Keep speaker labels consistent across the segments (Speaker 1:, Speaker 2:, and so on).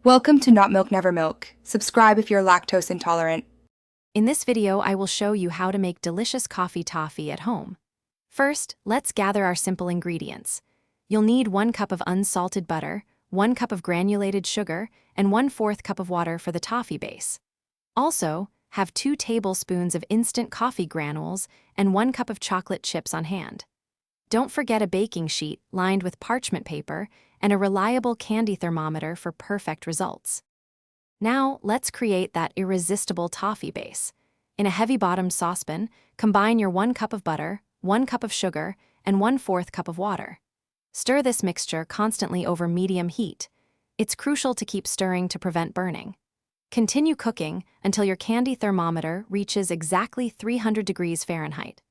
Speaker 1: Welcome to Not Milk Never Milk. Subscribe if you're lactose intolerant.
Speaker 2: In this video, I will show you how to make delicious coffee toffee at home. First, let's gather our simple ingredients. You'll need 1 cup of unsalted butter, 1 cup of granulated sugar, and 1/4 cup of water for the toffee base. Also, have 2 tablespoons of instant coffee granules and 1 cup of chocolate chips on hand. Don't forget a baking sheet lined with parchment paper and a reliable candy thermometer for perfect results. Now, let's create that irresistible toffee base. In a heavy-bottomed saucepan, combine your 1 cup of butter, 1 cup of sugar, and 1/4 cup of water. Stir this mixture constantly over medium heat. It's crucial to keep stirring to prevent burning. Continue cooking until your candy thermometer reaches exactly 300 degrees Fahrenheit.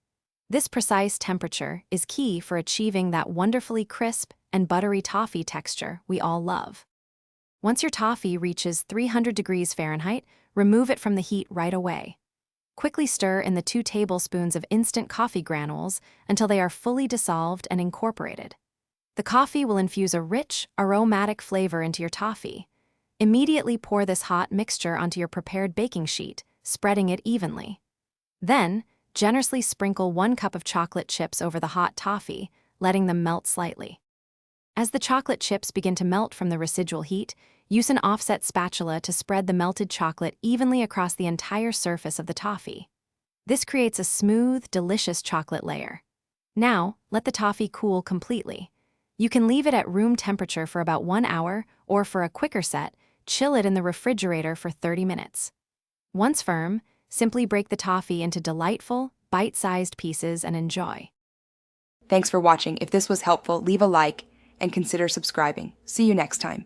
Speaker 2: This precise temperature is key for achieving that wonderfully crisp and buttery toffee texture we all love. Once your toffee reaches 300 degrees Fahrenheit, remove it from the heat right away. Quickly stir in the 2 tablespoons of instant coffee granules until they are fully dissolved and incorporated. The coffee will infuse a rich, aromatic flavor into your toffee. Immediately pour this hot mixture onto your prepared baking sheet, spreading it evenly. Then, generously sprinkle 1 cup of chocolate chips over the hot toffee, letting them melt slightly. As the chocolate chips begin to melt from the residual heat, use an offset spatula to spread the melted chocolate evenly across the entire surface of the toffee. This creates a smooth, delicious chocolate layer. Now, let the toffee cool completely. You can leave it at room temperature for about 1 hour, or for a quicker set, chill it in the refrigerator for 30 minutes. Once firm, simply break the toffee into delightful, bite-sized pieces and enjoy.
Speaker 1: Thanks for watching. If this was helpful, leave a like and consider subscribing. See you next time.